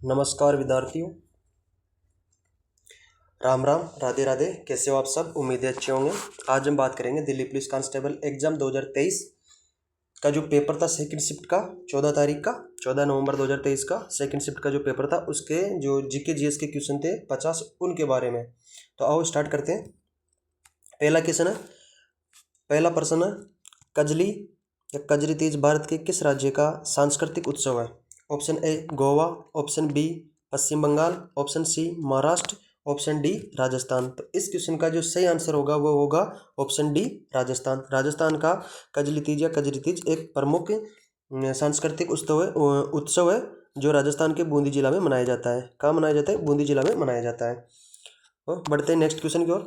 नमस्कार विद्यार्थियों, राम राम, राधे राधे। कैसे हो आप सब? उम्मीद है अच्छे होंगे। आज हम बात करेंगे दिल्ली पुलिस कांस्टेबल एग्जाम 2023 का जो पेपर था सेकंड शिफ्ट का 14 तारीख का 14 नवंबर 2023 का सेकंड शिफ्ट का जो पेपर था उसके जो जीके जीएस के क्वेश्चन थे 50 उनके बारे में। तो आओ स्टार्ट करते हैं। पहला क्वेश्चन है, पहला प्रश्न है, कजली या कजरी तीज भारत के किस राज्य का सांस्कृतिक उत्सव है? Option A Goa, option B Paschim Bengal, option C Maharashtra, option D Rajasthan. तो इस क्वेश्चन का जो सही आंसर होगा वो होगा ऑप्शन डी राजस्थान। राजस्थान का कजली तीज या कजरी तीज एक प्रमुख सांस्कृतिक उत्सव है जो राजस्थान के बूंदी जिला में मनाया जाता है। कहाँ मनाया जाता है? बूंदी जिला में मनाया जाता है। और बढ़ते हैं नेक्स्ट क्वेश्चन की ओर।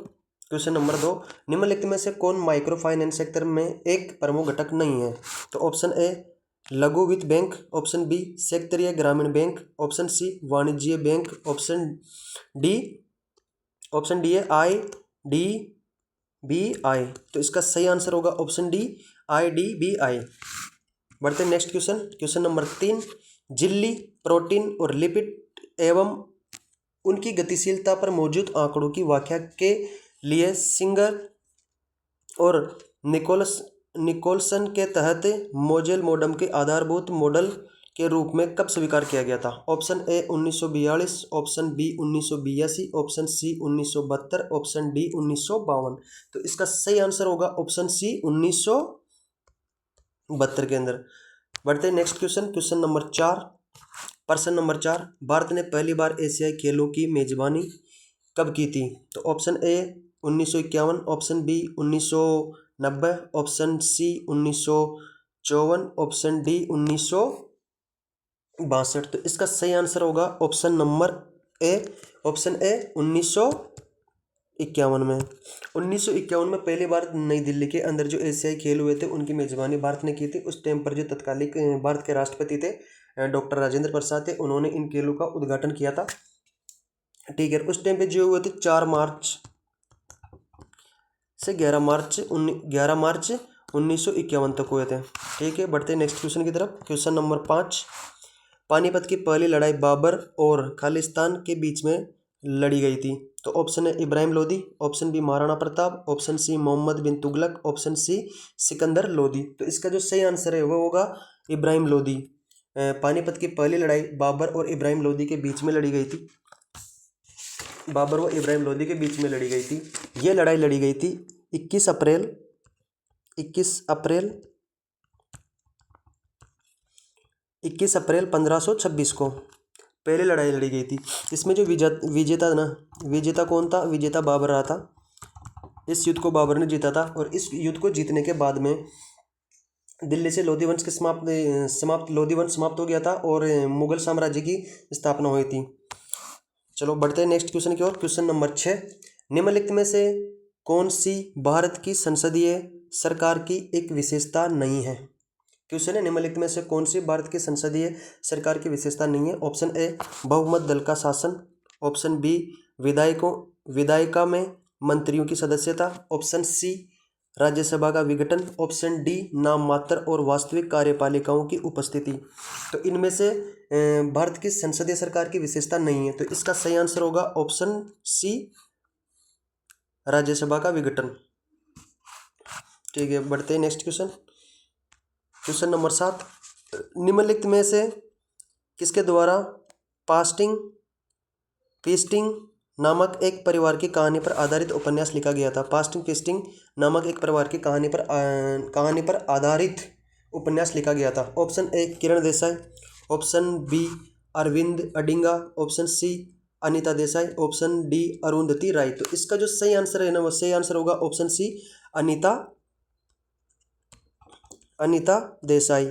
क्वेश्चन नंबर 2, निम्नलिखित में से कौन माइक्रो फाइनेंस सेक्टर में एक प्रमुख घटक नहीं है? तो ऑप्शन ए लघु वित्त बैंक, ऑप्शन बी क्षेत्रीय ग्रामीण बैंक, ऑप्शन सी वाणिज्य बैंक, ऑप्शन डी है IDBI। तो इसका सही आंसर होगा ऑप्शन डी IDBI। बढ़ते हैं नेक्स्ट क्वेश्चन। क्वेश्चन नंबर 3, झिल्ली, प्रोटीन और लिपिड एवं उनकी गतिशीलता पर मौजूद आंकड़ों की व्याख्या के लिए सिंगर और निकोलसन के तहत मोजेल मॉडल के आधारभूत मॉडल के रूप में कब स्वीकार किया गया था? Option A 1942, option B 1982, option C 1972, option D 1952। तो इसका सही आंसर होगा ऑप्शन सी 1972 के अंदर। बढ़ते हैं नेक्स्ट क्वेश्चन। क्वेश्चन नंबर 4, प्रश्न नंबर 4, भारत ने पहली बार एशियाई खेलों की मेजबानी कब की थी? तो option A 1951, option B 1990, option C 1954, option D 1962। तो इसका सही आंसर होगा option number A, option A 1951 में। 1951 में पहली बार नई दिल्ली के अंदर जो एशियाई खेल हुए थे उनकी मेजबानी भारत ने की थी। उस टाइम पर जो तत्कालिक भारत के राष्ट्रपति थे डॉक्टर राजेंद्र प्रसाद थे, उन्होंने इन खेलों का उद्घाटन किया था। ठीक है, उस टाइम पे जो हुए थे 4 मार्च से 11 मार्च 1951 तक हुए थे। ठीक है, बढ़ते नेक्स्ट क्वेश्चन की तरफ। क्वेश्चन नंबर 5, पानीपत की पहली लड़ाई बाबर और खालिस्तान के बीच में लड़ी गई थी। तो ऑप्शन है Ibrahim Lodi, option B Maharana Pratap, option C Mohammad bin Tughlaq, option C Sikandar Lodi. तो इसका जो सही आंसर है वो होगा इब्राहिम लोदी। पानीपत की पहली लड़ाई बाबर और इब्राहिम लोदी के बीच में लड़ी गई थी। बाबर व इब्राहिम लोदी के बीच में लड़ी गई थी। ये लड़ाई लड़ी गई थी 21 अप्रैल 1526 को पहले लड़ाई लड़ी गई थी। इसमें जो विजेता कौन था? विजेता बाबर रहा था। इस युद्ध को बाबर ने जीता था और इस युद्ध को जीतने के बाद में दिल्ली से लोधी वंश समाप्त हो गया था और मुगल साम्राज्य की स्थापना हुई थी। चलो बढ़ते हैं नेक्स्ट क्वेश्चन की ओर। क्वेश्चन नंबर 6, निम्नलिखित में से कौन सी भारत की संसदीय सरकार की एक विशेषता नहीं है? क्वेश्चन है, निम्नलिखित में से कौन सी भारत की संसदीय सरकार की विशेषता नहीं है? ऑप्शन ए बहुमत दल का शासन, ऑप्शन बी विधायिका में मंत्रियों की सदस्यता, ऑप्शन सी राज्यसभा का विघटन, ऑप्शन डी नाम मात्र और वास्तविक कार्यपालिकाओं की उपस्थिति। तो इनमें से भारत की संसदीय सरकार की विशेषता नहीं है। तो इसका सही आंसर होगा ऑप्शन सी राज्यसभा का विघटन। ठीक है, बढ़ते हैं नेक्स्ट क्वेश्चन। क्वेश्चन नंबर 7, निम्नलिखित में से किसके द्वारा फीस्टिंग नामक एक परिवार की कहानी पर आधारित उपन्यास लिखा गया था? फीस्टिंग नामक एक परिवार की कहानी पर आधारित उपन्यास लिखा गया था। Option A Kiran Desai, option B Arvind Adiga, option C Anita Desai, option D Arundhati Roy. तो इसका जो सही आंसर है ना वो सही आंसर होगा ऑप्शन सी अनीता देसाई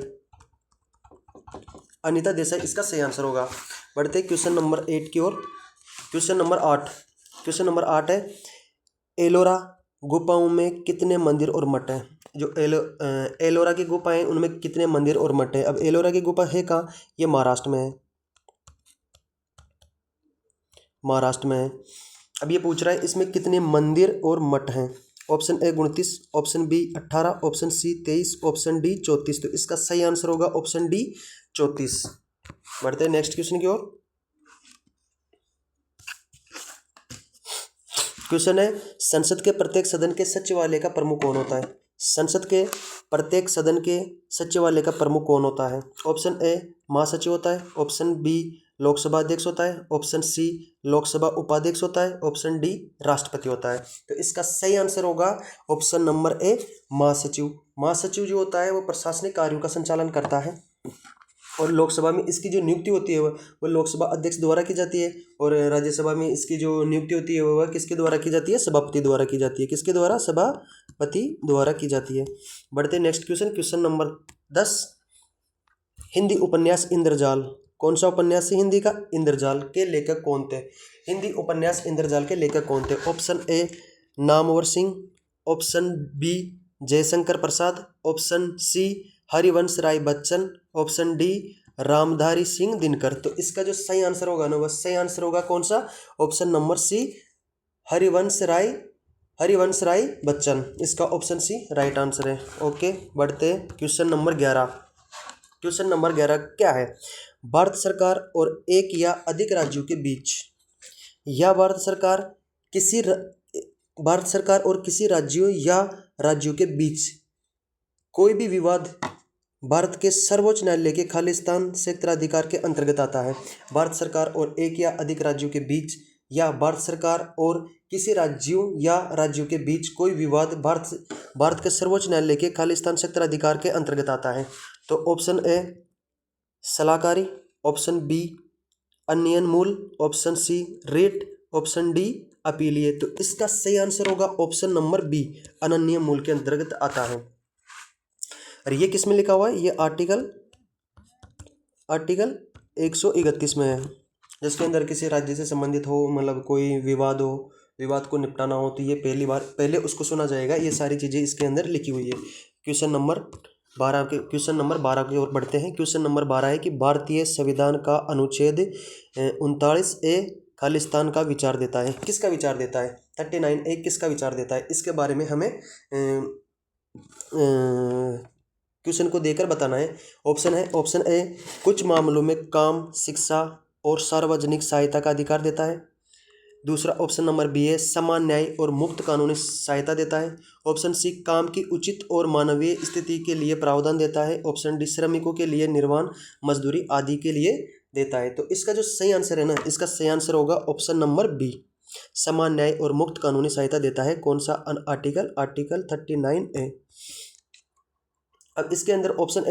इसका सही आंसर होगा। बढ़ते क्वेश्चन नंबर 8 की ओर। क्वेश्चन नंबर 8 है, एलोरा गुफाओं में कितने मंदिर और मठ हैं? जो एलोरा की गुफा है उनमें कितने मंदिर और मठ है? अब एलोरा की गुफा है कहाँ? ये महाराष्ट्र में है। अब ये पूछ रहा है इसमें कितने मंदिर और मठ हैं? Option A 29, option B 18, option C 23, option D 34। तो इसका सही आंसर होगा ऑप्शन डी 34। बढ़ते हैं नेक्स्ट क्वेश्चन की ओर। क्वेश्चन है, संसद के प्रत्येक सदन के सचिवालय का प्रमुख कौन होता है? संसद के प्रत्येक सदन के सचिवालय का प्रमुख कौन होता है? ऑप्शन ए महासचिव होता है, ऑप्शन बी लोकसभा अध्यक्ष होता है, ऑप्शन सी लोकसभा उपाध्यक्ष होता है, ऑप्शन डी राष्ट्रपति होता है। तो इसका सही आंसर होगा ऑप्शन नंबर ए महासचिव। महासचिव जो होता है वो प्रशासनिक कार्यों का संचालन करता है और लोकसभा में इसकी जो नियुक्ति होती है वो लोकसभा अध्यक्ष द्वारा की जाती है और राज्यसभा में इसकी जो नियुक्ति होती है वह किसके द्वारा की जाती है? सभापति द्वारा की जाती है। किसके द्वारा? सभापति द्वारा की जाती है। बढ़ते next question, question number 10। Hindi उपन्यास इंद्रजाल, कौन सा उपन्यास है हिंदी का? इंद्रजाल के लेखक कौन थे? हिंदी उपन्यास इंद्रजाल के लेखक कौन थे? Option A Namvar Singh, option B Jaishankar Prasad, option C Harivansh Rai Bachchan, option D Ramdhari Singh Dinkar. तो इसका जो सही आंसर होगा ना, वह सही आंसर होगा कौन सा? ऑप्शन नंबर सी हरिवंश राय बच्चन। इसका ऑप्शन सी राइट आंसर है। ओके, बढ़ते क्वेश्चन नंबर 11। क्वेश्चन नंबर 11 क्या है? भारत सरकार और एक या अधिक राज्यों के बीच या भारत सरकार और किसी राज्यों या राज्यों के बीच कोई भी विवाद भारत के सर्वोच्च न्यायालय के खालिस्तान क्षेत्राधिकार के अंतर्गत आता है। भारत सरकार और एक या अधिक राज्यों के बीच या भारत सरकार और किसी राज्यों या राज्यों के बीच कोई विवाद भारत के सर्वोच्च न्यायालय के खालिस्तान क्षेत्राधिकार के अंतर्गत आता है। तो ऑप्शन ए सलाहकारी, ऑप्शन बी अन्ययन मूल, ऑप्शन सी रेट, ऑप्शन डी अपीलीय। तो इसका सही आंसर होगा ऑप्शन नंबर बी अनन्य मूल के अंतर्गत आता है। और ये किस में लिखा हुआ है? ये आर्टिकल 131 में है, जिसके अंदर किसी राज्य से संबंधित हो, मतलब कोई विवाद हो, विवाद को निपटाना हो तो ये पहले उसको सुना जाएगा। ये सारी चीज़ें इसके अंदर लिखी हुई है। क्वेश्चन नंबर 12 की ओर बढ़ते हैं। क्वेश्चन नंबर 12 है कि भारतीय संविधान का अनुच्छेद 39A खालिस्तान का विचार देता है। किसका विचार देता है? 39A किसका विचार देता है? इसके बारे में हमें क्वेश्चन को देकर बताना है। ऑप्शन ए कुछ मामलों में काम, शिक्षा और सार्वजनिक सहायता का अधिकार देता है। दूसरा ऑप्शन नंबर बी है समान न्याय और मुक्त कानूनी सहायता देता है। ऑप्शन सी काम की उचित और मानवीय स्थिति के लिए प्रावधान देता है। ऑप्शन डी श्रमिकों के लिए निर्वाण मजदूरी आदि के लिए देता है। तो इसका जो सही आंसर है ना, इसका सही आंसर होगा ऑप्शन नंबर बी समान न्याय और मुक्त कानूनी सहायता देता है। कौन सा आर्टिकल 39A। अब इसके अंदर ऑप्शन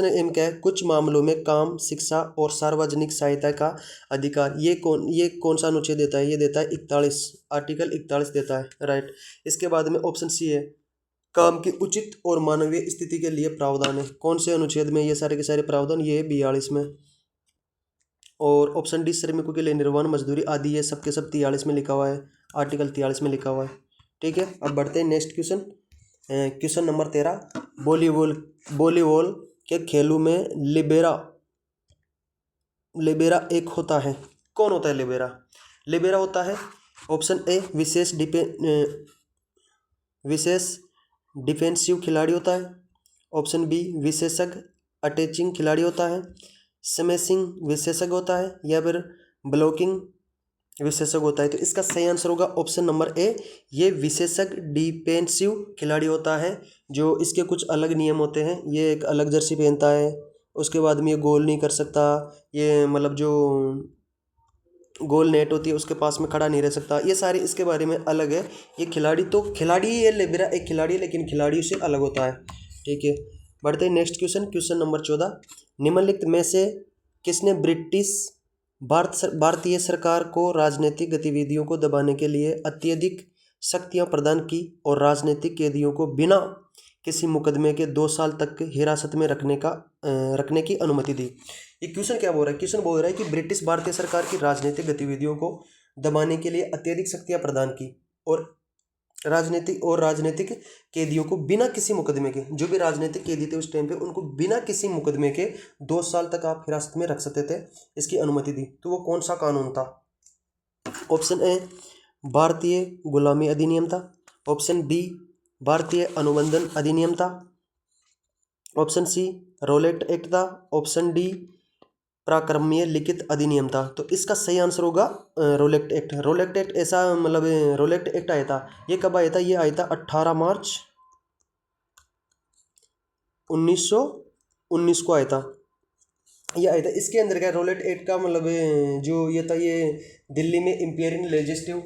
ए में क्या है? कुछ मामलों में काम, शिक्षा और सार्वजनिक सहायता का अधिकार। ये कौन सा अनुच्छेद देता है? ये देता है 41, आर्टिकल 41 देता है, राइट। इसके बाद में ऑप्शन सी है काम की उचित और मानवीय स्थिति के लिए प्रावधान है। कौन से अनुच्छेद में ये सारे के सारे प्रावधान? ये 42 में। और ऑप्शन डी श्रमिकों के लिए निर्वाण मजदूरी आदि, ये सब के सब 43 में लिखा हुआ है, आर्टिकल 43 में लिखा हुआ है। ठीक है, अब बढ़ते हैं next question. Question number 13। Volleyball के खेलों में लिबेरा एक होता है। कौन होता है लिबेरा? लिबेरा होता है ऑप्शन ए विशेष डिफेंसिव खिलाड़ी होता है। ऑप्शन बी विशेषज्ञ अटैचिंग खिलाड़ी होता है। स्मैशिंग विशेषज्ञ होता है या फिर ब्लॉकिंग विशेषज्ञ होता है। तो इसका सही आंसर होगा ऑप्शन नंबर ए, ये विशेषज्ञ डिफेंसिव खिलाड़ी होता है। जो इसके कुछ अलग नियम होते हैं, ये एक अलग जर्सी पहनता है, उसके बाद में ये गोल नहीं कर सकता, ये मतलब जो गोल नेट होती है उसके पास में खड़ा नहीं रह सकता, ये सारे इसके बारे में अलग है। ये खिलाड़ी ये लिबेरा एक खिलाड़ी है, लेकिन खिलाड़ियों से अलग होता है। ठीक है, बढ़ते हैं नेक्स्ट क्वेश्चन। Question number 14। निम्नलिखित में से किसने भारतीय सरकार को राजनीतिक गतिविधियों को दबाने के लिए अत्यधिक शक्तियां प्रदान की और राजनीतिक कैदियों को बिना किसी मुकदमे के 2 साल तक हिरासत में रखने की अनुमति दी? ये क्वेश्चन क्या बोल रहा है? क्वेश्चन बोल रहा है कि ब्रिटिश भारतीय सरकार की राजनीतिक गतिविधियों को दबाने के लिए अत्यधिक शक्तियां प्रदान की और राजनीतिक कैदियों को बिना किसी मुकदमे के, जो भी राजनीतिक कैदी थे उस टाइम पे, उनको बिना किसी मुकदमे के 2 साल तक आप हिरासत में रख सकते थे, इसकी अनुमति दी। तो वो कौन सा कानून था? ऑप्शन ए भारतीय गुलामी अधिनियम था। ऑप्शन बी भारतीय अनुबंधन अधिनियम था। ऑप्शन सी रॉलेट एक्ट था। ऑप्शन डी प्राक्रम्य लिखित अधिनियम था। तो इसका सही आंसर होगा रोलेक्ट एक्ट। रोलेक्ट एक्ट ऐसा मतलब रोलेक्ट एक्ट आया था, ये कब आया था? ये आया था 18 मार्च 1919 को आया था, ये आया था। इसके अंदर क्या रोलेट एक्ट का मतलब जो ये था, ये दिल्ली में इंपीरियल लेजिस्लेटिव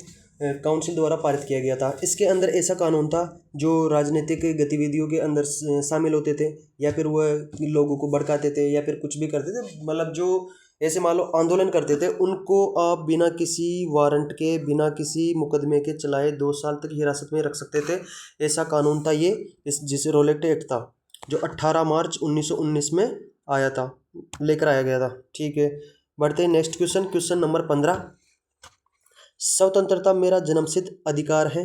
काउंसिल द्वारा पारित किया गया था। इसके अंदर ऐसा कानून था जो राजनीतिक गतिविधियों के अंदर शामिल होते थे, या फिर वह लोगों को भड़काते थे, या फिर कुछ भी करते थे, मतलब जो ऐसे मान लो आंदोलन करते थे, उनको आप बिना किसी वारंट के, बिना किसी मुकदमे के चलाए 2 साल तक हिरासत में रख सकते थे। ऐसा कानून था ये, इस जिसे रोलेट एक्ट था, जो 18 मार्च 1919 में आया था, लेकर आया गया था। ठीक है, बढ़ते हैं नेक्स्ट क्वेश्चन। Question number 15। स्वतंत्रता मेरा जन्मसिद्ध अधिकार है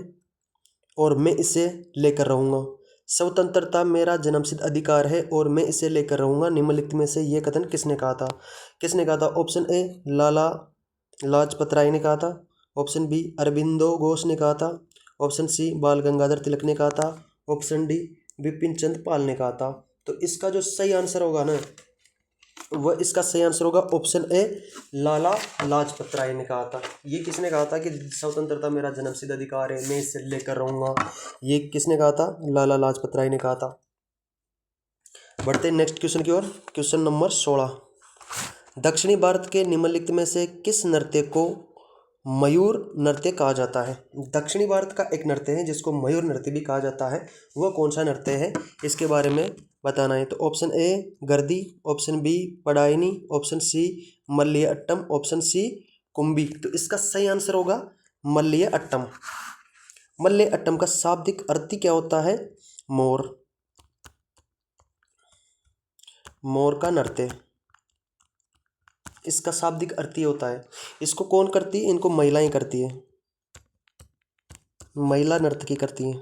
और मैं इसे लेकर रहूँगा। स्वतंत्रता मेरा जन्मसिद्ध अधिकार है और मैं इसे लेकर रहूँगा, निम्नलिखित में से ये कथन किसने कहा था? किसने कहा था? ऑप्शन ए लाला लाजपत राय ने कहा था, ऑप्शन बी अरबिंदो घोष ने कहा था, ऑप्शन सी बाल गंगाधर तिलक ने कहा था, ऑप्शन डी विपिन चंद्र पाल ने कहा था। तो इसका जो सही आंसर होगा ना, वह इसका सही आंसर होगा ऑप्शन ए लाला लाजपत राय ने कहा था। ये किसने कहा था कि स्वतंत्रता मेरा जन्मसिद्ध अधिकार है, मैं इसे लेकर रहूँगा? ये किसने कहा था? लाला लाजपत राय ने कहा था। बढ़ते हैं नेक्स्ट क्वेश्चन की ओर। Question number 16। दक्षिणी भारत के निम्नलिखित में से किस नृत्य को मयूर नृत्य कहा जाता है? दक्षिणी भारत का एक नृत्य है जिसको मयूर नृत्य भी कहा जाता है, वह कौन सा नृत्य है, इसके बारे में बताना है। तो option A Garadi, option B Padayani, option C मल्लिय अट्टम, ऑप्शन सी कुंभी। तो इसका सही आंसर होगा मल्लिय अट्टम। मल्लिय अट्टम का शाब्दिक अर्थ क्या होता है? मोर, मोर का नृत्य, इसका शाब्दिक अर्थ ही होता है। इसको कौन करती है? इनको महिलाएं करती है, महिला नर्तकी करती है,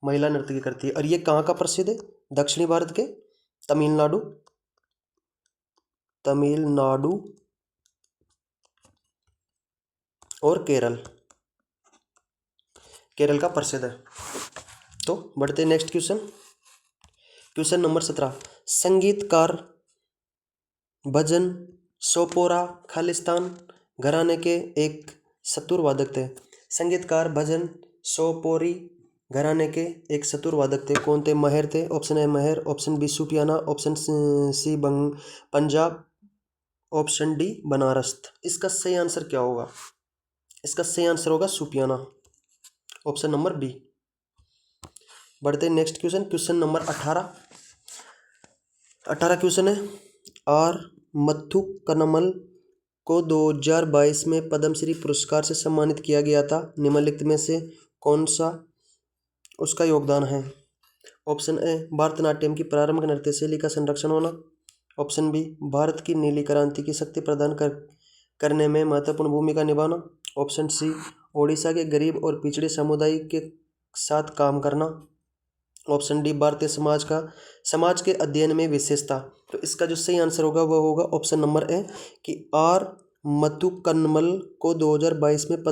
महिला नर्तकी करती है। और ये कहाँ का प्रसिद्ध है? दक्षिणी भारत के तमिलनाडु, तमिलनाडु और केरल, केरल का प्रसिद्ध है। तो बढ़ते हैं नेक्स्ट क्वेश्चन। Question number 17। संगीतकार भजन सोपोरा खालिस्तान घराने के एक सतुर वादक थे। संगीतकार भजन सोपोरी घराने के एक सतुर वादक थे, कौन थे? महर थे, option A Mahar, option B Sufiyana, option C Punjab, option D Banaras. इसका सही आंसर क्या होगा? इसका सही आंसर होगा सुफियाना, ऑप्शन नंबर बी। बढ़ते हैं next question. Question number 18। 18 question है। आर मथुकनमल को 2022 में पद्मश्री पुरस्कार से सम्मानित किया गया था, निम्नलिखित में से कौन सा उसका योगदान है? ऑप्शन ए भारतनाट्यम की प्रारंभिक नृत्य शैली का संरक्षण होना, ऑप्शन बी भारत की नीली क्रांति की शक्ति प्रदान करने में महत्वपूर्ण भूमिका निभाना, ऑप्शन सी ओडिशा के गरीब और पिछड़े समुदाय के साथ काम करना, ऑप्शन डी भारतीय समाज के अध्ययन में विशेषता। तो इसका जो सही आंसर होगा वह होगा ऑप्शन नंबर ए कि आर मथुकनमल को 2022 में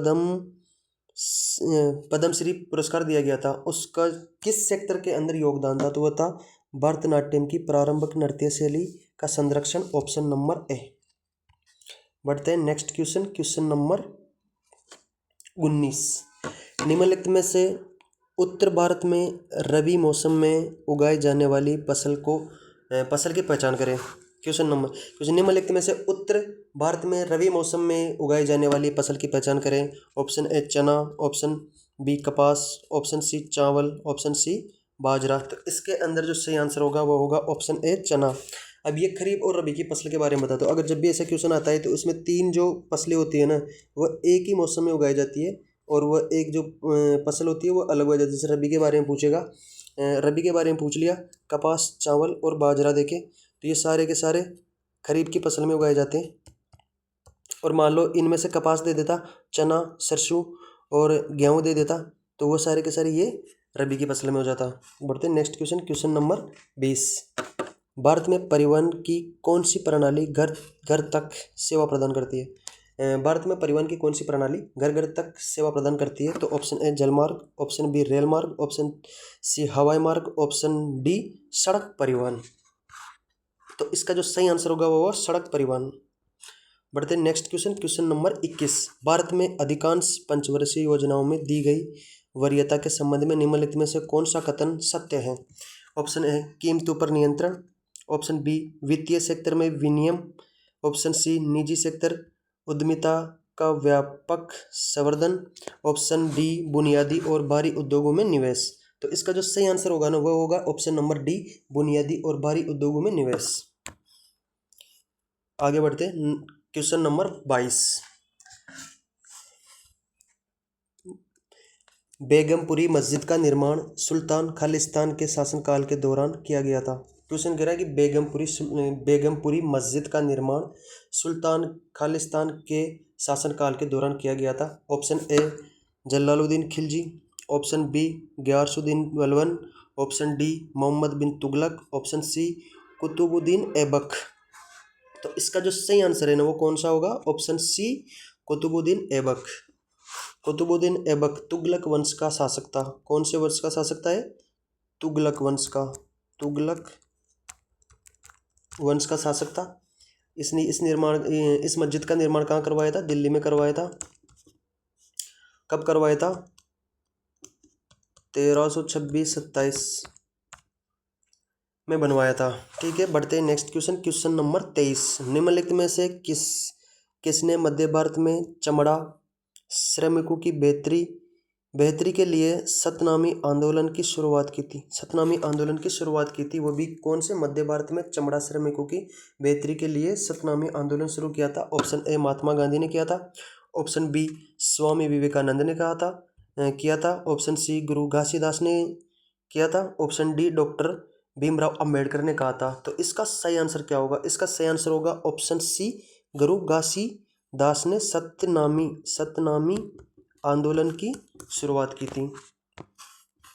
पद्मश्री पुरस्कार दिया गया था, उसका किस सेक्टर के अंदर योगदान था? तो वह था भरतनाट्यम की प्रारंभिक नृत्य शैली का संरक्षण, ऑप्शन नंबर ए। बढ़ते हैं नेक्स्ट क्वेश्चन। Question number 19। निम्नलिखित में से उत्तर भारत में रबी मौसम में उगाई जाने वाली फसल की पहचान करें। क्वेश्चन निम्नलिखित में से उत्तर भारत में रबी मौसम में उगाई जाने वाली फसल की पहचान करें। ऑप्शन ए चना, ऑप्शन बी कपास, ऑप्शन सी चावल, ऑप्शन सी बाजरा। तो इसके अंदर जो सही आंसर होगा वो होगा ऑप्शन ए चना। अब ये खरीफ और रबी की फसल के बारे में बताता हूँ। अगर जब भी ऐसा क्वेश्चन आता है तो उसमें 3 जो फसलें होती है ना, वह एक ही मौसम में उगाई जाती है, और वह एक जो फसल होती है वो अलग हो जाती है। जैसे रबी के बारे में पूछेगा, रबी के बारे में पूछ लिया, कपास, चावल और बाजरा देखे, तो ये सारे के सारे खरीफ की फसल में उगाए जाते हैं। और मान लो इनमें से कपास दे देता, चना, सरसों और गेहूँ दे देता, तो वो सारे के सारे ये रबी की फसल में हो जाता। बढ़ते हैं next question. Question number 20। Bharat में परिवहन की कौन सी प्रणाली घर घर तक सेवा प्रदान करती है? भारत में परिवहन की कौन सी प्रणाली घर घर तक सेवा प्रदान करती है? तो ऑप्शन ए जलमार्ग, ऑप्शन बी रेल मार्ग, ऑप्शन सी हवाई मार्ग, ऑप्शन डी सड़क परिवहन। तो इसका जो सही आंसर होगा वो होगा सड़क परिवहन। बढ़ते next question, question number 21। Bharat में अधिकांश पंचवर्षीय योजनाओं में दी गई वरीयता के संबंध में निम्नलिखित में से कौन सा कथन सत्य है? ऑप्शन ए कीमतों पर नियंत्रण, ऑप्शन बी वित्तीय सेक्टर में विनियम, ऑप्शन सी निजी सेक्टर उद्यमिता का व्यापक संवर्धन, ऑप्शन डी बुनियादी और भारी उद्योगों में निवेश। तो इसका जो सही आंसर होगा ना वो होगा ऑप्शन नंबर डी, बुनियादी और भारी उद्योगों में निवेश। आगे बढ़ते क्वेश्चन नंबर 22। बेगमपुरी मस्जिद का निर्माण सुल्तान खालिस्तान के शासनकाल के दौरान किया गया था। क्वेश्चन कह रहा है कि बेगमपुरी मस्जिद का निर्माण सुल्तान खालिस्तान के शासनकाल के दौरान किया गया था। Option A Jalaluddin Khilji, option B Ghiyasuddin Balban, option D Mohammad bin Tughlaq, option C Qutubuddin Aibak. तो इसका जो सही आंसर है ना वो कौन सा होगा? Option C Qutubuddin Aibak. कुतुबुद्दीन ऐबक तुगलक वंश का शासक था। कौन से वंश का शासक था है? तुगलक वंश का, तुगलक वंश का शासक था। इसने इस मस्जिद का निर्माण कहाँ करवाया था? दिल्ली में करवाया था। कब करवाया था? 1326-27 में बनवाया था। ठीक है, बढ़ते हैं नेक्स्ट क्वेश्चन, क्वेश्चन नंबर 23। निम्नलिखित में से किसने मध्य भारत में चमड़ा श्रमिकों की बेहतरी के लिए सतनामी आंदोलन की शुरुआत की थी? सतनामी आंदोलन की शुरुआत की थी, वो भी कौन से मध्य भारत में चमड़ा श्रमिकों की बेहतरी के लिए सतनामी आंदोलन शुरू किया था? ऑप्शन ए महात्मा गांधी ने किया था, ऑप्शन बी स्वामी विवेकानंद ने किया था, ऑप्शन सी गुरु घासीदास ने किया था, option D doctor Bhimrao Ambedkar ने कहा था। तो इसका सही आंसर क्या होगा? इसका सही आंसर होगा ऑप्शन सी गुरु घासीदास ने सतनामी आंदोलन की शुरुआत की थी।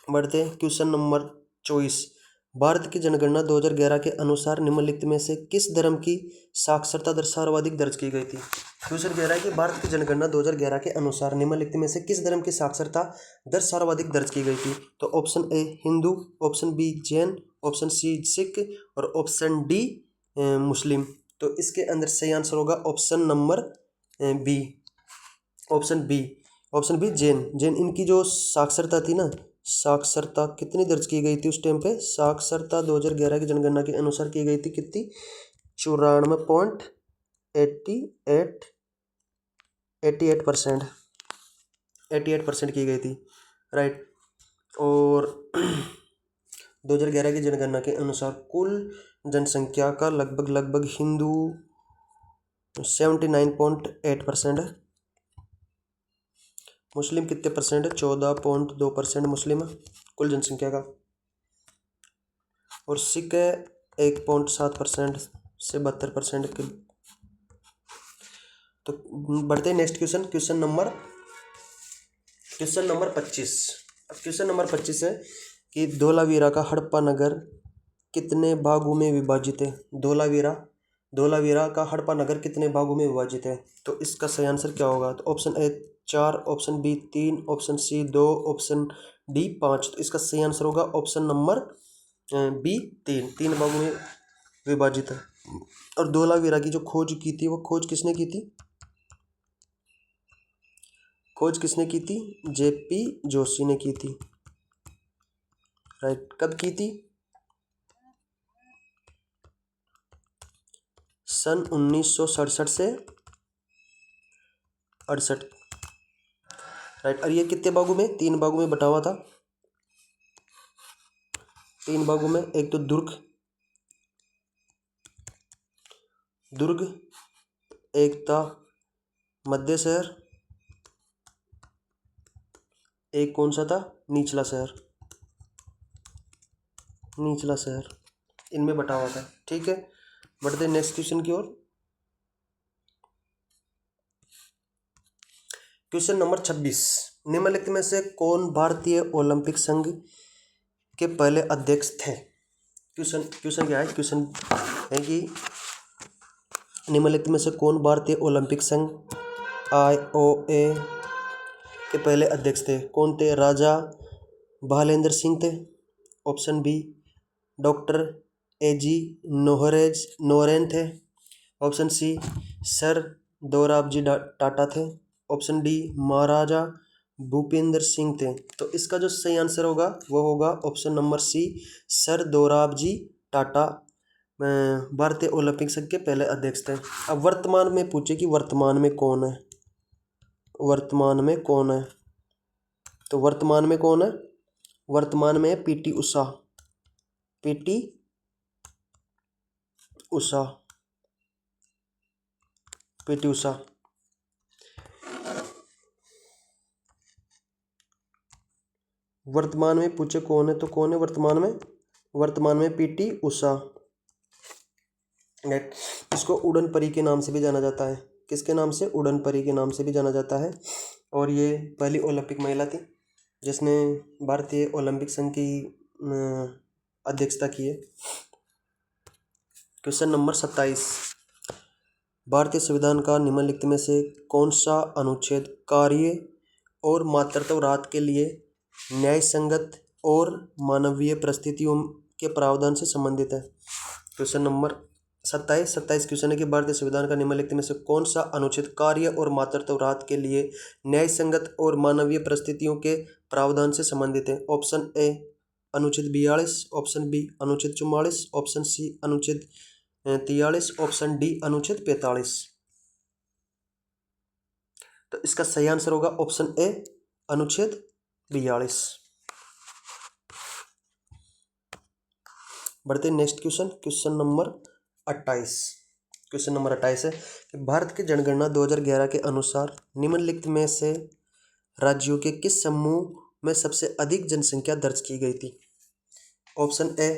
बढ़ते क्वेश्चन नंबर 24। भारत की जनगणना 2011 के अनुसार निम्नलिखित में से किस धर्म की साक्षरता दर सर्वाधिक दर्ज की गई थी? क्वेश्चन कह रहा है कि भारत की जनगणना 2011 के अनुसार निम्नलिखित में से किस धर्म की साक्षरता दर सर्वाधिक दर्ज की गई थी? तो option A Hindu, option B Jain, option C Sikh और ऑप्शन डी मुस्लिम। तो इसके अंदर सही आंसर होगा option number B, option B Jain. इनकी जो साक्षरता थी ना, साक्षरता कितनी दर्ज की गई थी उस टाइम पे? साक्षरता 2011 की जनगणना के अनुसार की गई थी कितनी? 94.88% की गई थी, राइट। और 2011 की जनगणना के अनुसार कुल जनसंख्या का लगभग हिंदू 79.8% है। मुस्लिम कितने परसेंट है? 14.2% मुस्लिम है कुल जनसंख्या का, और सिख है 1.7% से 72% के। तो बढ़ते हैं next question, question number 25। Question number 25 है कि धोलावीरा का हड़प्पा नगर कितने भागों में विभाजित है? धोलावीरा का हड़प्पा नगर कितने भागों में विभाजित है? तो इसका सही आंसर क्या होगा? तो option A 4, option B 3, option C 2, option D 5। तो इसका सही आंसर होगा ऑप्शन नंबर बी 3 भागों में विभाजित है। और धोलावीरा की जो खोज की थी वो खोज किसने की थी? जेपी जोशी ने की थी, राइट। कब की थी? सन 1967 से 68, राइट। और ये कितने भागों में? 3 भागों में बटा हुआ था। 3 भागों में, एक तो दुर्ग, एक था मध्य शहर, एक कौन सा था? निचला शहर, इनमें बटा हुआ था। ठीक है, बढ़ते नेक्स्ट क्वेश्चन की ओर। Question number 26। निम्नलिखित में से कौन भारतीय ओलंपिक संघ के पहले अध्यक्ष थे? क्वेश्चन क्या है? क्वेश्चन है कि निम्नलिखित में से कौन भारतीय ओलंपिक संघ IOA के पहले अध्यक्ष थे? कौन थे? राजा भालेंद्र सिंह थे, option B doctor AG Noehren थे। Option C sir Dorabji Tata थे। ऑप्शन डी महाराजा भूपेंद्र सिंह थे। तो इसका जो सही आंसर होगा वो होगा option number C sir Dorabji Tata भारतीय ओलंपिक संघ के पहले अध्यक्ष थे। अब वर्तमान में पूछे कि वर्तमान में कौन है, वर्तमान में कौन है, तो वर्तमान में कौन है, वर्तमान में PT Usha, PT Usha, PT Usha. वर्तमान में पूछे कौन है तो कौन है वर्तमान में, वर्तमान में पीटी उषा। इसको उड़न परी के नाम से भी जाना जाता है। किसके नाम से? उड़न परी के नाम से भी जाना जाता है। और ये पहली ओलंपिक महिला थी जिसने भारतीय ओलंपिक संघ की अध्यक्षता की है। क्वेश्चन नंबर 27, भारतीय संविधान का निम्नलिखित में से कौन सा अनुच्छेद कार्य और मातृत्व राहत के लिए न्याय संगत और मानवीय परिस्थितियों के प्रावधान से संबंधित है? क्वेश्चन नंबर 27 क्वेश्चन है कि भारतीय संविधान का निम्नलिखित में से कौन सा अनुच्छेद कार्य और मातृत्व राहत के लिए न्याय संगत और मानवीय परिस्थितियों के प्रावधान से संबंधित है? ऑप्शन ए अनुच्छेद 42, ऑप्शन बी अनुच्छेद 44, ऑप्शन सी अनुच्छेद 43, ऑप्शन डी अनुच्छेद 45। तो इसका सही आंसर होगा ऑप्शन ए अनुच्छेद 42। बढ़ते next question, question number 28। Question number 28 है कि भारत की जनगणना 2011 के अनुसार निम्नलिखित में से राज्यों के किस समूह में सबसे अधिक जनसंख्या दर्ज की गई थी? ऑप्शन ए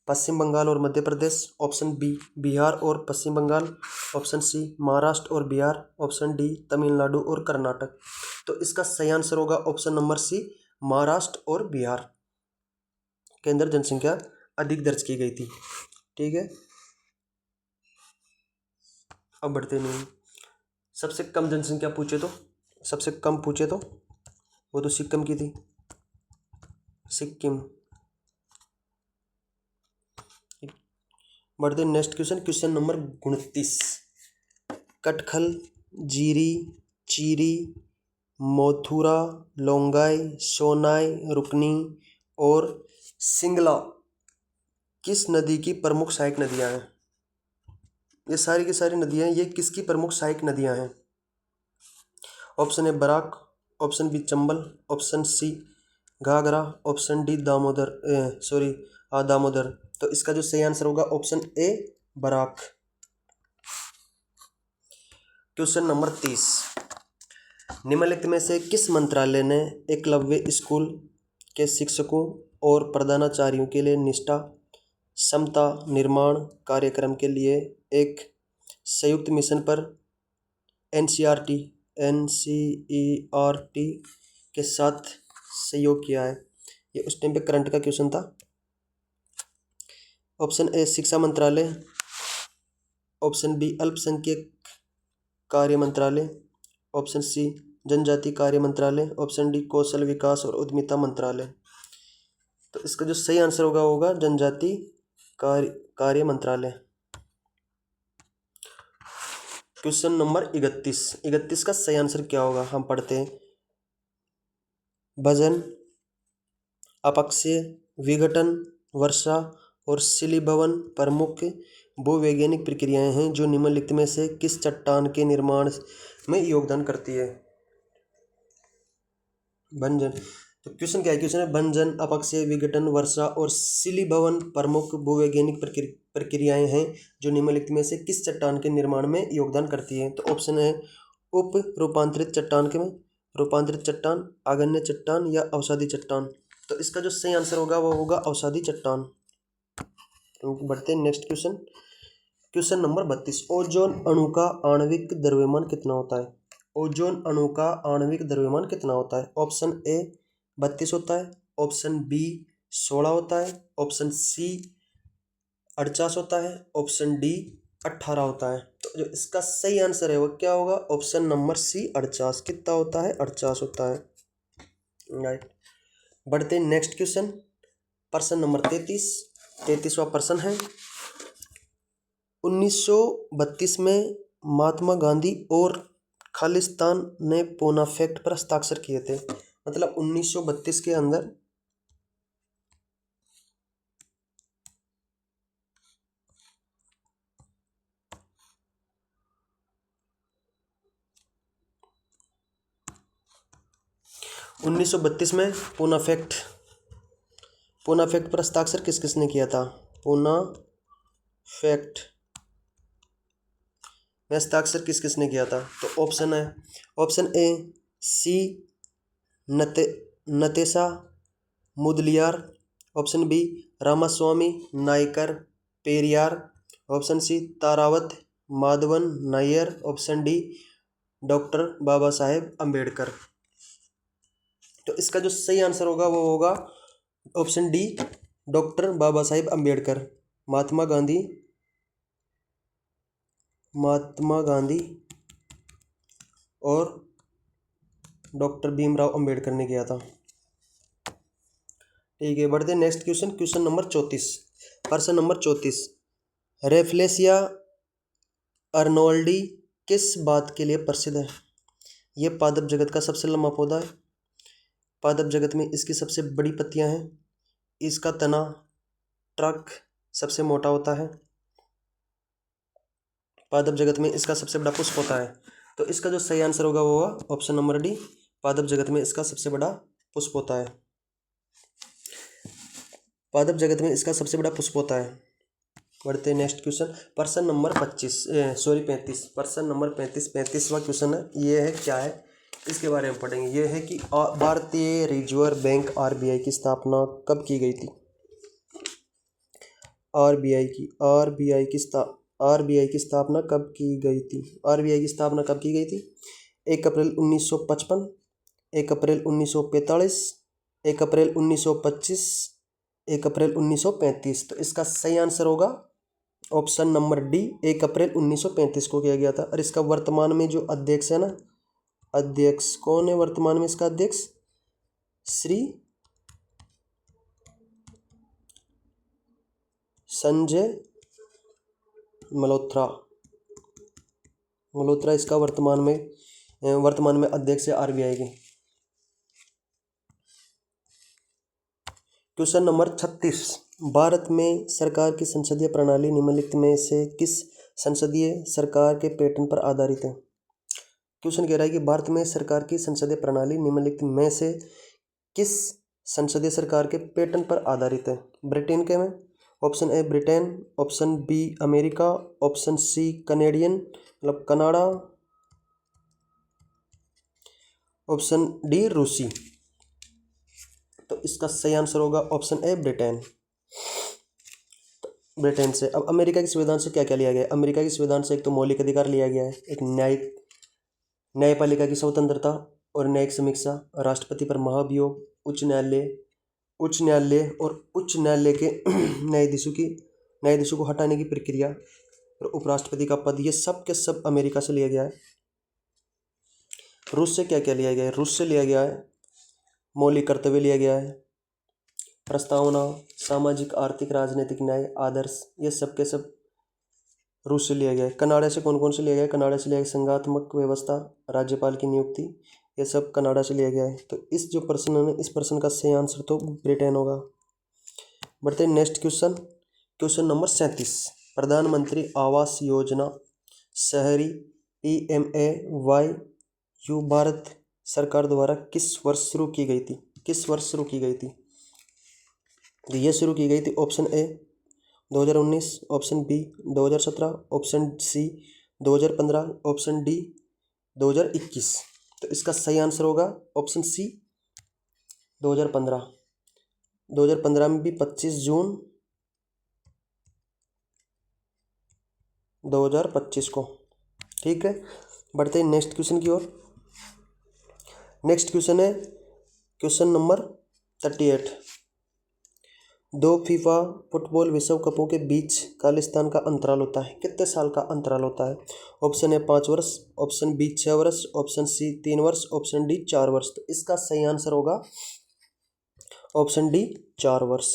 पश्चिम बंगाल और मध्य प्रदेश, ऑप्शन बी बिहार और पश्चिम बंगाल, ऑप्शन सी महाराष्ट्र और बिहार, ऑप्शन डी तमिलनाडु और कर्नाटक। तो इसका सही आंसर होगा ऑप्शन नंबर सी महाराष्ट्र और बिहार के अंदर जनसंख्या अधिक दर्ज की गई थी। ठीक है, अब बढ़ते नहीं। सबसे कम जनसंख्या पूछे तो, सबसे कम पूछे तो वो तो सिक्किम की थी, सिक्किम। बढ़ते नेक्स्ट क्वेश्चन, क्वेश्चन नंबर 29। कटखल, जीरी, चीरी, मथुरा, लोंगाई, सोनाई, रुकनी और सिंगला किस नदी की प्रमुख सहायक नदियां हैं? ये सारी की सारी नदियां, ये किसकी प्रमुख सहायक नदियां हैं? Option A Barak, option B Chambal, option C Ghaghara, option D Damodar, Damodar. तो इसका जो सही आंसर होगा option A Barak. Question number 30, निम्नलिखित में से किस मंत्रालय ने एकलव्य स्कूल के शिक्षकों और प्रधानाचार्यों के लिए निष्ठा समता निर्माण कार्यक्रम के लिए एक संयुक्त मिशन पर एनसीईआरटी के साथ सहयोग किया है? ये उस टाइम पे करंट का क्वेश्चन था। ऑप्शन ए शिक्षा मंत्रालय, ऑप्शन बी अल्पसंख्यक कार्य मंत्रालय, ऑप्शन सी जनजाति कार्य मंत्रालय, ऑप्शन डी कौशल विकास और उद्यमिता मंत्रालय। तो इसका जो सही आंसर होगा जनजाति कार्य मंत्रालय। क्वेश्चन नंबर 31 का सही आंसर क्या होगा? हम पढ़ते हैं, भजन, अपक्षय, विघटन, वर्षा और शिलीभवन प्रमुख भूवैज्ञानिक प्रक्रियाएं हैं जो निम्नलिखित में से किस चट्टान के निर्माण में योगदान करती है? भंजन। तो क्वेश्चन क्या है? क्वेश्चन है भंजन, अपक्षय, विघटन, वर्षा और शिलीभवन प्रमुख भूवैज्ञानिक प्रक्रियाएं हैं जो निम्नलिखित में से किस चट्टान के निर्माण में योगदान करती है? तो ऑप्शन है उप रूपांतरित चट्टान के में रूपांतरित चट्टान, आग्नेय चट्टान या अवसादी चट्टान। तो इसका जो सही आंसर होगा वो होगा अवसादी चट्टान। बढ़ते हैं next question, question number 32। Ozone अणु का आणविक द्रव्यमान कितना होता है? ओजोन अणु का आणविक द्रव्यमान कितना होता है? ऑप्शन ए 32 होता है, ऑप्शन बी 16 होता है, ऑप्शन सी 48 होता है, ऑप्शन डी 18 होता है। तो जो इसका सही आंसर है वो क्या होगा? Option number C 48। कितना होता है? 48 होता है। राइट। बढ़ते हैं नेक्स्ट क्वेश्चन, प्रश्न नंबर 33। 33वां प्रश्न है 1932 में महात्मा गांधी और खालिस्तान ने पूना पैक्ट पर हस्ताक्षर किए थे। मतलब 1932 के अंदर 1932 में पूना पैक्ट पर हस्ताक्षर किस किसने किया था? पूना पैक्ट में हस्ताक्षर किस किसने किया था? तो ऑप्शन है, option A C Natesa Mudaliar, option B Ramaswamy Naicker Periyar, option C Taravath Madhavan Nair, option D doctor Baba Saheb Ambedkar. तो इसका जो सही आंसर होगा वो होगा option D doctor Baba Saheb Ambedkar. Mahatma Gandhi और डॉक्टर भीमराव अंबेडकर ने किया था। ठीक है, बढ़ते नेक्स्ट क्वेश्चन, क्वेश्चन नंबर 34, प्रश्न नंबर 34। रेफ्लेशिया अर्नोल्डी किस बात के लिए प्रसिद्ध है? यह पादप जगत का सबसे लंबा पौधा है। पादप जगत में इसकी सबसे बड़ी पत्तियां हैं। इसका तना ट्रक सबसे मोटा होता है। पादप जगत में इसका सबसे बड़ा पुष्प होता है। तो इसका जो सही आंसर होगा वो होगा ऑप्शन नंबर डी, पादप जगत में इसका सबसे बड़ा पुष्प होता है। पादप जगत में इसका सबसे बड़ा पुष्प होता है। बढ़ते नेक्स्ट क्वेश्चन, प्रश्न नंबर 35, प्रश्न नंबर 35वां क्वेश्चन है। ये है क्या है, इसके बारे में पढ़ेंगे। ये है कि भारतीय रिजर्व बैंक आरबीआई की स्थापना कब की गई थी? आरबीआई की स्थापना कब की गई थी? आरबीआई की स्थापना कब की गई थी? 1 अप्रैल 1955, 1 अप्रैल 1945, 1 अप्रैल 1925, 1 अप्रैल 1935। तो इसका सही आंसर होगा ऑप्शन नंबर डी, 1 अप्रैल 1935 को किया गया था। और इसका वर्तमान में जो अध्यक्ष है ना, अध्यक्ष कौन है वर्तमान में इसका अध्यक्ष? श्री संजय मल्होत्रा इसका वर्तमान में अध्यक्ष है आरबीआई के। क्वेश्चन नंबर 36, भारत में सरकार की संसदीय प्रणाली निम्नलिखित में से किस संसदीय सरकार के पैटर्न पर आधारित है? क्वेश्चन कह रहा है कि भारत में सरकार की संसदीय प्रणाली निम्नलिखित में से किस संसदीय सरकार के पैटर्न पर आधारित है? ब्रिटेन के में option A Britain, option B America, option C Canadian मतलब कनाडा, ऑप्शन डी रूसी। तो इसका सही आंसर होगा ऑप्शन ए ब्रिटेन। ब्रिटेन से। अब अमेरिका के संविधान से क्या क्या लिया गया है? अमेरिका के संविधान से एक तो मौलिक अधिकार लिया गया है, एक न्यायपालिका की स्वतंत्रता और न्यायिक समीक्षा, राष्ट्रपति पर महाभियोग, उच्च न्यायालय और उच्च न्यायालय के न्यायाधीशों को हटाने की प्रक्रिया और उपराष्ट्रपति का पद, ये सब के सब अमेरिका से लिया गया है। रूस से क्या क्या लिया गया है? रूस से लिया गया है मौलिक कर्तव्य लिया गया है, प्रस्तावना, सामाजिक आर्थिक राजनीतिक न्याय, आदर्श, ये सब के सब रूस से लिया गया है। कनाडा से कौन कौन से लिया गया है? कनाडा से लिया गया संघात्मक व्यवस्था, राज्यपाल की नियुक्ति, ये सब कनाडा से लिया गया है। तो इस जो प्रश्न है इस प्रश्न का सही आंसर तो ब्रिटेन होगा। बढ़ते हैं नेक्स्ट क्वेश्चन, क्वेश्चन नंबर 37, प्रधानमंत्री आवास योजना शहरी PMAY भारत सरकार द्वारा किस वर्ष शुरू की गई थी? किस वर्ष शुरू की गई थी? तो ये शुरू की गई थी option A 2019, option B 2017, option C 2015, option D 2021। तो इसका सही आंसर होगा ऑप्शन सी 2015। 2015 में भी 25 जून 2025 को। ठीक है, बढ़ते हैं नेक्स्ट क्वेश्चन की ओर। नेक्स्ट क्वेश्चन है क्वेश्चन नंबर 38, 2 फीफा फुटबॉल विश्व कपों के बीच खालिस्तान का अंतराल होता है, कितने साल का अंतराल होता है? ऑप्शन ए 5 वर्ष, ऑप्शन बी 6 वर्ष, ऑप्शन सी 3 वर्ष, ऑप्शन डी 4 वर्ष। तो इसका सही आंसर होगा ऑप्शन डी 4 वर्ष।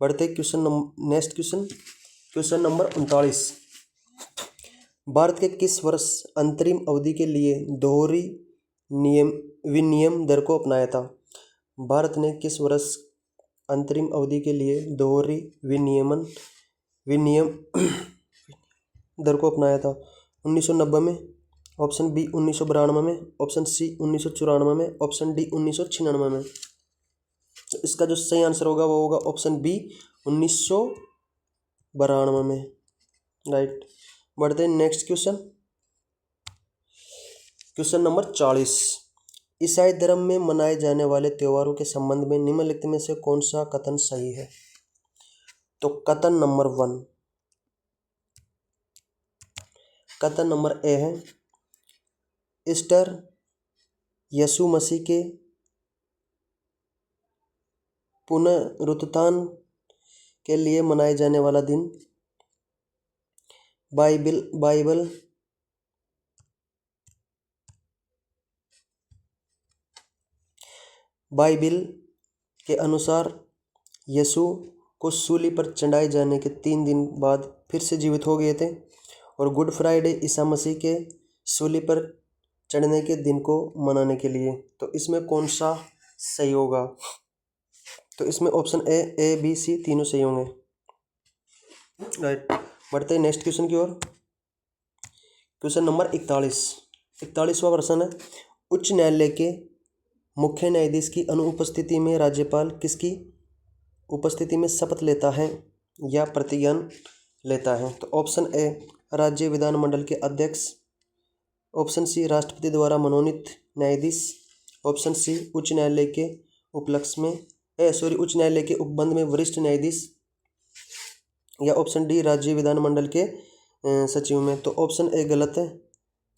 बढ़ते नेक्स्ट क्वेश्चन नंबर 39। भारत के किस वर्ष अंतरिम अवधि के लिए दोहरी विनिमय दर को अपनाया था? भारत ने किस वर्ष अंतरिम अवधि के लिए दोहरी विनिमय दर को अपनाया था? 1990 में, ऑप्शन बी 1992 में, ऑप्शन सी 1994 में, ऑप्शन डी 1996 में। तो इसका जो सही आंसर होगा वो होगा ऑप्शन बी 1992 में, राइट। बढ़ते हैं नेक्स्ट क्वेश्चन नंबर 40। ईसाई धर्म में मनाए जाने वाले त्योहारों के संबंध में निम्नलिखित में से कौन सा कथन सही है? तो कथन नंबर ए है, ईस्टर यीशु मसीह के पुनरुत्थान के लिए मनाए जाने वाला दिन। बाइबिल के अनुसार यीशु को सूली पर चढ़ाए जाने के 3 दिन बाद फिर से जीवित हो गए थे। और गुड फ्राइडे ईसा मसीह के सूली पर चढ़ने के दिन को मनाने के लिए। तो इसमें कौन सा सही होगा? तो इसमें ऑप्शन ए बी सी तीनों सही होंगे, राइट। बढ़ते हैं नेक्स्ट क्वेश्चन की ओर। क्वेश्चन नंबर 41वां प्रश्न है, उच्च न्यायालय के मुख्य न्यायाधीश की अनुपस्थिति में राज्यपाल किसकी उपस्थिति में शपथ लेता है या प्रतिज्ञान लेता है? तो ऑप्शन ए राज्य विधानमंडल के अध्यक्ष, ऑप्शन सी राष्ट्रपति द्वारा मनोनीत न्यायाधीश, ऑप्शन सी उच्च न्यायालय के उच्च न्यायालय के उपबंध में वरिष्ठ न्यायाधीश, या ऑप्शन डी राज्य विधानमंडल के सचिव में। तो ऑप्शन ए गलत है,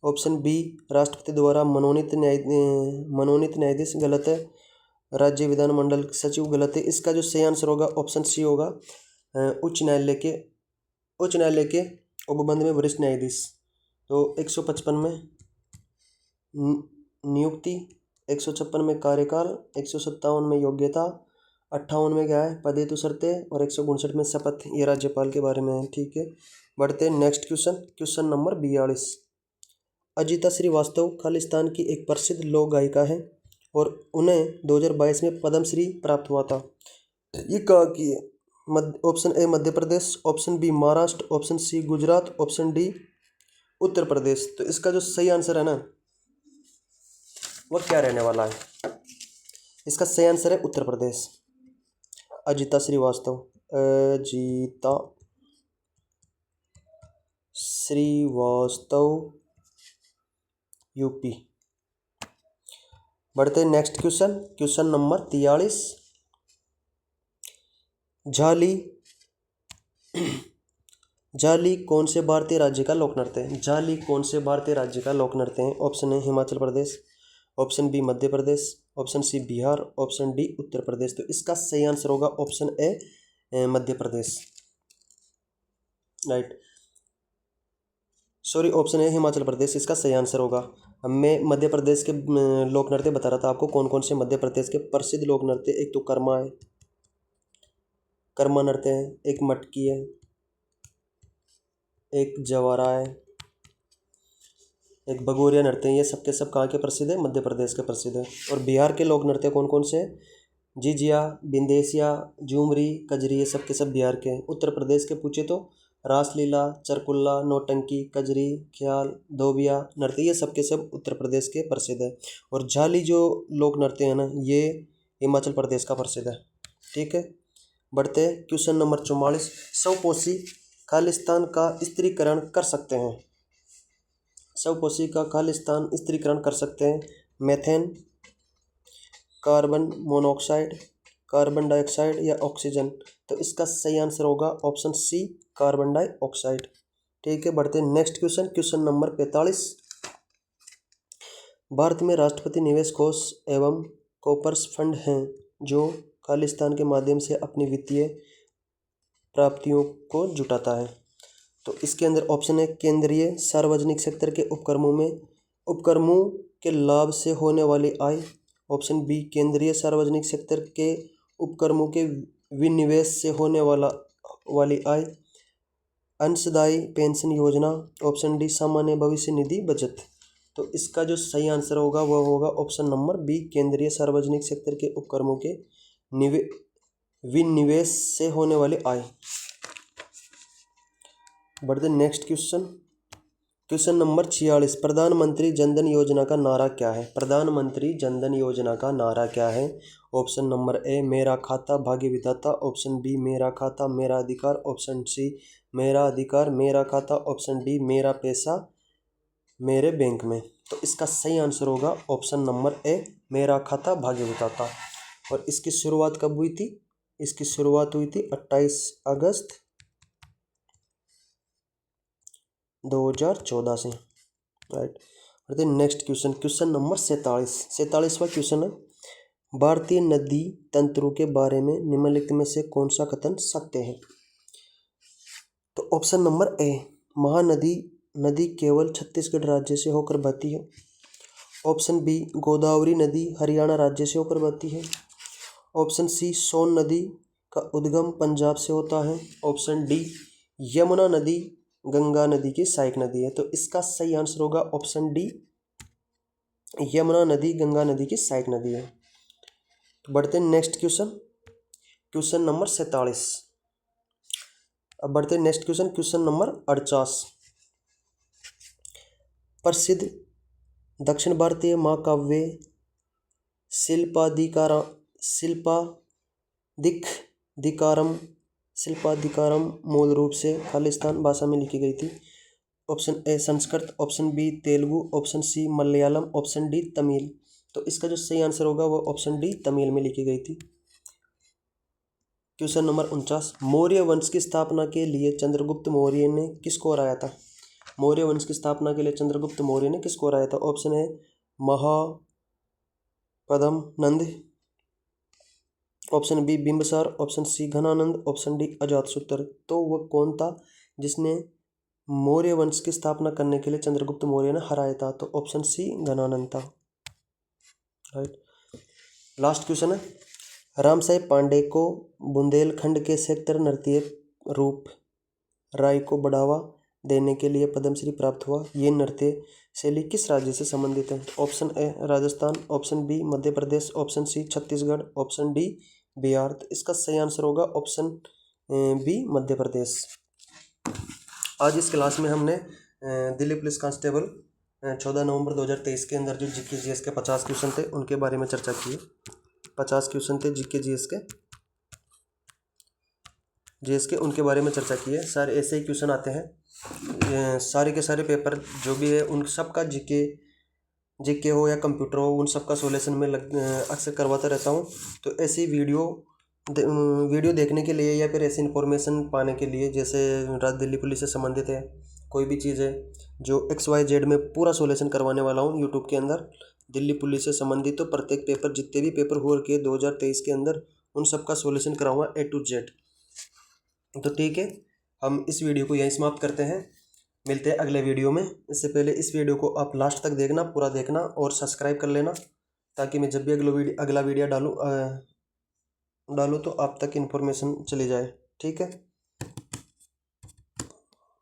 ऑप्शन बी राष्ट्रपति द्वारा मनोनीत न्यायाधीश गलत है, राज्य विधानमंडल सचिव गलत है। इसका जो सही आंसर होगा ऑप्शन सी होगा, उच्च न्यायालय के उपबंध में वरिष्ठ न्यायाधीश। तो 155 में नियुक्ति, 156 में कार्यकाल, 157 में योग्यता, 58 में क्या है पदेतु शर्तें, और 159 में शपथ। ये राज्यपाल के बारे में है, ठीक है। बढ़ते हैं next question number 42। Ajita Srivastava Khalistan की एक प्रसिद्ध लोक गायिका है और उन्हें 2022 में पद्मश्री प्राप्त हुआ था। ये कहाँ की है? Option A Madhya Pradesh, option B Maharashtra, option C Gujarat, option D Uttar Pradesh. तो इसका जो सही आंसर है ना वह क्या रहने वाला है? इसका सही आंसर है उत्तर प्रदेश। अजिता श्रीवास्तव यूपी। बढ़ते हैं नेक्स्ट क्वेश्चन नंबर 43। झाली कौन से भारतीय राज्य का लोक नृत्य है? झाली कौन से भारतीय राज्य का लोक नृत्य है? Option A Himachal Pradesh, option B Madhya Pradesh, option C Bihar, option D Uttar Pradesh. तो इसका सही आंसर होगा option A Madhya Pradesh, right. Sorry, option A Himachal Pradesh इसका सही आंसर होगा। अब मैं मध्य प्रदेश के लोक नृत्य बता रहा था आपको कौन कौन से मध्य प्रदेश के प्रसिद्ध लोक नृत्य। एक तो कर्मा नृत्य है, एक मटकी है, एक जवारा है, एक भगोरिया नृत्य है। ये सब के सब कहाँ के प्रसिद्ध है? मध्य प्रदेश के प्रसिद्ध है। और बिहार के लोक नृत्य कौन कौन से? जिजिया, बिंदेसिया, झूमरी, कजरी, ये सब के सब बिहार के हैं। उत्तर प्रदेश के पूछे तो रासलीला, चरकुल्ला, नौटंकी, कजरी, ख्याल, धोबिया नृत्य, ये सब के सब उत्तर प्रदेश के प्रसिद्ध है। और झाली जो लोक नृत्य है ना ये हिमाचल प्रदेश का प्रसिद्ध है, ठीक है। बढ़ते क्वेश्चन नंबर 44। स्वपोषी खालिस्तान का स्त्रीकरण कर सकते हैं? स्वपोषी का खालिस्तान स्त्रीकरण कर सकते हैं methane, carbon monoxide, carbon dioxide या ऑक्सीजन। तो इसका सही आंसर होगा ऑप्शन सी कार्बन डाइऑक्साइड, ठीक है। बढ़ते हैं नेक्स्ट क्वेश्चन नंबर 45। भारत में राष्ट्रपति निवेश कोष एवं कॉर्पस फंड हैं जो खालिस्तान के माध्यम से अपनी वित्तीय प्राप्तियों को जुटाता है। तो इसके अंदर ऑप्शन है केंद्रीय सार्वजनिक सेक्टर के उपक्रमों के लाभ से होने वाली आय, ऑप्शन बी केंद्रीय सार्वजनिक सेक्टर के उपक्रमों के विनिवेश से होने वाली आय, अंशदायी पेंशन योजना, ऑप्शन डी सामान्य भविष्य निधि बचत। तो इसका जो सही आंसर होगा वह होगा ऑप्शन नंबर बी, केंद्रीय सार्वजनिक सेक्टर के उपक्रमों के विनिवेश से होने वाली आय। बढ़ते नेक्स्ट क्वेश्चन नंबर 46। प्रधानमंत्री जनधन योजना का नारा क्या है? प्रधानमंत्री जनधन योजना का नारा क्या है? ऑप्शन नंबर ए, मेरा खाता भाग्य विधाता, ऑप्शन बी, मेरा खाता मेरा अधिकार, ऑप्शन सी, मेरा अधिकार मेरा खाता, ऑप्शन डी, मेरा पैसा मेरे बैंक में। तो इसका सही आंसर होगा ऑप्शन नंबर ए, मेरा खाता भाग्य विधाता। और इसकी शुरुआत कब हुई थी? इसकी शुरुआत हुई थी 28 अगस्त 2014 से, राइट। नेक्स्ट क्वेश्चन नंबर 47वां क्वेश्चन है, भारतीय नदी तंत्रों के बारे में निम्नलिखित में से कौन सा कथन सत्य है? तो ऑप्शन नंबर ए, महानदी नदी केवल छत्तीसगढ़ राज्य से होकर बहती है। ऑप्शन बी, गोदावरी नदी हरियाणा राज्य से होकर बहती है। ऑप्शन सी, सोन नदी का उद्गम पंजाब से होता है। ऑप्शन डी, यमुना नदी गंगा नदी की सहायक नदी है। तो इसका सही आंसर होगा ऑप्शन डी, यमुना नदी गंगा नदी की सहायक नदी है। तो बढ़ते नेक्स्ट क्वेश्चन नंबर 47। अब बढ़ते नेक्स्ट क्वेश्चन नंबर 48। प्रसिद्ध दक्षिण भारतीय महाकाव्य शिल्पाधिकारम मूल रूप से खालिस्तान भाषा में लिखी गई थी। Option A Sanskrit, option B Telugu, option C Malayalam, option D Tamil. तो इसका जो सही आंसर होगा वो ऑप्शन डी तमिल में लिखी गई थी। Question number 49। मौर्य वंश की स्थापना के लिए चंद्रगुप्त मौर्य ने किसको हराया था? मौर्य वंश की स्थापना के लिए चंद्रगुप्त मौर्य ने किसको हराया था? ऑप्शन है Mahapadma Nanda, option B Bimbisara, option C Dhanananda, option D Ajatashatru. तो वह कौन था जिसने मौर्य वंश की स्थापना करने के लिए चंद्रगुप्त मौर्य ने हराया था? तो ऑप्शन सी घनानंद था, राइट। लास्ट क्वेश्चन है, रामसाहेब पांडे को बुंदेलखंड के सेक्टर नृत्य रूप राय को बढ़ावा देने के लिए पद्मश्री प्राप्त हुआ। ये नृत्य शैली किस राज्य से संबंधित है? Option A Rajasthan, option B Madhya Pradesh, option C Chhattisgarh, option D Bihar. तो इसका सही आंसर होगा ऑप्शन बी मध्य प्रदेश। आज इस क्लास में हमने दिल्ली पुलिस कांस्टेबल 14 नवंबर 2023 के अंदर जो जीके जीएस के 50 क्वेश्चन थे उनके बारे में चर्चा की है। 50 क्वेश्चन थे जीके जीएस के उनके बारे में चर्चा की है। सारे ऐसे ही क्वेश्चन आते हैं, सारे के सारे पेपर जो भी है उन सब का जीके हो या कंप्यूटर हो, उन सब का सॉल्यूशन में अक्सर करवाता रहता हूँ। तो ऐसी वीडियो देखने के लिए या फिर ऐसी इन्फॉर्मेशन पाने के लिए, जैसे राज्य दिल्ली पुलिस से संबंधित है कोई भी चीज़ है जो XYZ में पूरा सॉल्यूशन करवाने वाला हूँ यूट्यूब के अंदर, दिल्ली पुलिस से संबंधित। तो प्रत्येक पेपर जितने भी पेपर हुए के 2023 के अंदर उन सब का सॉल्यूशन कराऊंगा A to Z। तो ठीक है, हम इस वीडियो को यहीं समाप्त करते हैं, मिलते हैं अगले वीडियो में। इससे पहले इस वीडियो को आप लास्ट तक देखना, पूरा देखना और सब्सक्राइब कर लेना, ताकि मैं जब भी अगला वीडियो डालूँ तो आप तक इन्फॉर्मेशन चली जाए। ठीक है।